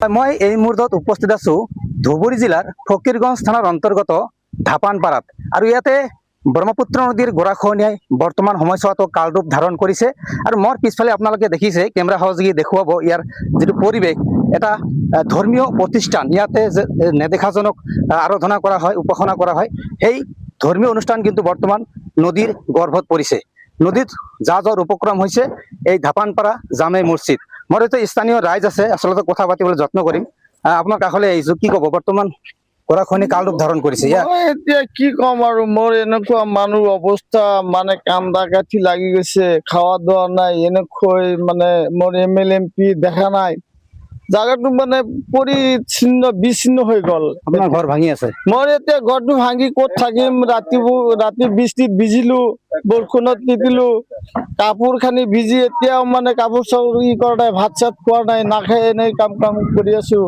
মই এই মুহূৰ্তত উপস্থিত আছো ধুবুৰী জিলাৰ ফকীৰগঞ্জ থানাৰ অন্তৰ্গত ধাপানপাৰাত আৰু ইয়াতে ব্ৰহ্মপুত্ৰ নদীৰ গৰাখহনীয়াই বৰ্তমান সময়ছোৱাতো কালৰূপ ধাৰণ কৰিছে আৰু মোৰ পিছফালে আপোনালোকে দেখিছে কেমেৰা সহযোগী দেখুৱাব ইয়াৰ যিটো পৰিৱেশ এটা ধৰ্মীয় প্ৰতিষ্ঠান ইয়াতে নেদেখাজনক আৰাধনা কৰা হয় উপাসনা কৰা হয় সেই ধৰ্মীয় অনুষ্ঠান কিন্তু বৰ্তমান নদীৰ গৰ্ভত পৰিছে নদীত যাৰ উপক্ৰম হৈছে এই ধাপানপাৰা জামে মছজিদ মোৰ এটা স্থানীয় ৰাইজ আছে আসলে কথা পাতিবলৈ যত্ন কৰিম আপোনাৰ কাষলৈ আহিছো কি ক'ব বৰ্তমান গৰাখহনী কালৰূপ ধাৰণ কৰিছে এতিয়া কি কম আৰু মোৰ এনেকুৱা মানুহ অৱস্থা মানে কান্দা কাঠি লাগি গৈছে খাওয়া দাওয়া নাই এনেকৈ মানে মোৰ MLMP দেখা নাই জায়গাটো মানে পৰিচ্ছিন্ন বিচ্ছিন্ন হৈ গ'ল আপোনাৰ ঘৰ ভাঙি আছে মোৰ এতিয়া ঘৰটো ভাঙি ক'ত থাকিম ৰাতি বৃষ্টিত ভিজিলো বৰষুণত তিতিলো কাপোৰ খানি ভিজি এতিয়াও মানে কাপোৰ চাপোৰ কৰা নাই ভাত চাত খোৱা নাই নাখাই এনেই কাম কৰি আছো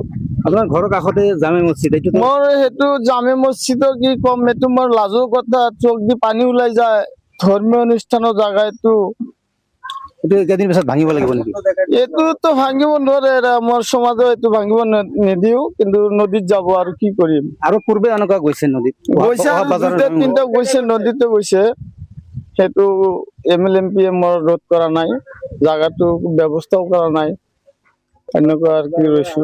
আপোনাৰ ঘৰৰ কাষতে জামে মছজিদ এইটো মোৰ সেইটো জামে মছজিদৰ কি কম এইটো মোৰ লাজৰ কথা চোখ দি পানী ওলাই যায় ধৰ্মীয় অনুষ্ঠানৰ জাগা এইটো কেইদিন পিছত ভাঙিব লাগিব নেকি এইটোতো ভাঙিব নোৱাৰে মোৰ সমাজত এইটো ভাঙিব নিদিও কিন্তু নদীত যাব আৰু কি কৰিম আৰু পূৰ্বে এনেকুৱা গৈছে নদীত গৈছে তিনিটা গৈছে নদীতে গৈছে সেইটো MLMP মোৰ ৰোধ কৰা নাই জাগাটো ব্যৱস্থাও কৰা নাই এনেকুৱা আৰু কি ৰৈছো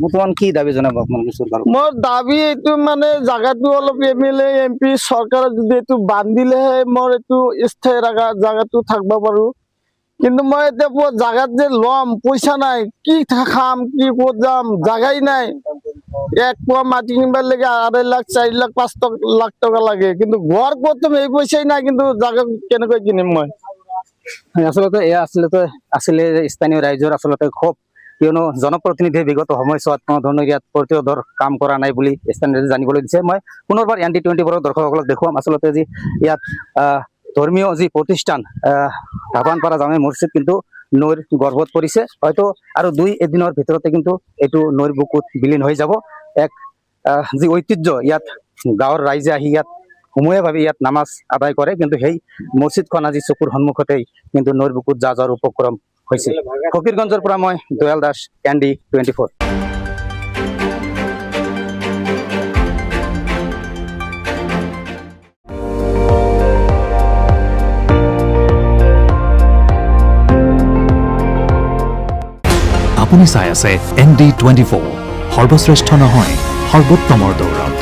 বৰ্তমান কি দাবী জনাব আপোনালোকে চৰকাৰক মোৰ দাবী এইটো মানে জাগাটো অলপ MLA MP চৰকাৰে যদি এইটো বান্ধিলেহে মোৰ এইটো স্থায়ী জাগাটো থাকিব পাৰো কিন্তু মই এতিয়া জাগাত যে ল'ম পইচা নাই কি খাম কি ক'ত যাম জাগাই নাই এক পোৱা মাটি কিনিবার লাগে 2.5 লাখ 4 লাখ 5 লাখ টকা লাগে কিন্তু ঘৰ ক'ত এই পইচাই নাই কিন্তু জাগা কেনেকৈ কিনিম মই আচলতে এয়া আছিলে স্থানীয় ৰাইজৰ আচলতে ক্ষোভ কিয়নো জনপ্ৰতিনিধিয়ে বিগত সময়ছোৱাত কোনো ধৰণৰ ইয়াত প্ৰতিৰোধৰ কাম কৰা নাই বুলি স্থানীয় জানিবলৈ দিছে মই পুনৰবাৰ ND24 দৰ্শকসকলক দেখুৱাম আচলতে যি ইয়াত ধৰ্মীয় যি প্ৰতিষ্ঠান ধাপানপাৰা জামে মছজিদ কিন্তু নৈৰ গৰ্ভত পৰিছে হয়তো আৰু 2 দিনৰ ভিতৰতে কিন্তু এইটো নৈৰ বুকুত বিলীন হৈ যাব এক যি ঐতিহ্য ইয়াত গাঁৱৰ ৰাইজে আহি ইয়াত সমূহীয়াভাৱে ইয়াত নামাজ আদায় কৰে কিন্তু সেই মছজিদখন আজি চকুৰ সন্মুখতেই কিন্তু নৈৰ বুকুত যাৰ উপক্ৰম হৈছে ফকীৰগঞ্জৰ পৰা মই দয়াল দাস ND24 আপুনি চাই আছে ND24 সৰ্বশ্ৰেষ্ঠ নহয় সৰ্বোত্তমৰ দৌৰত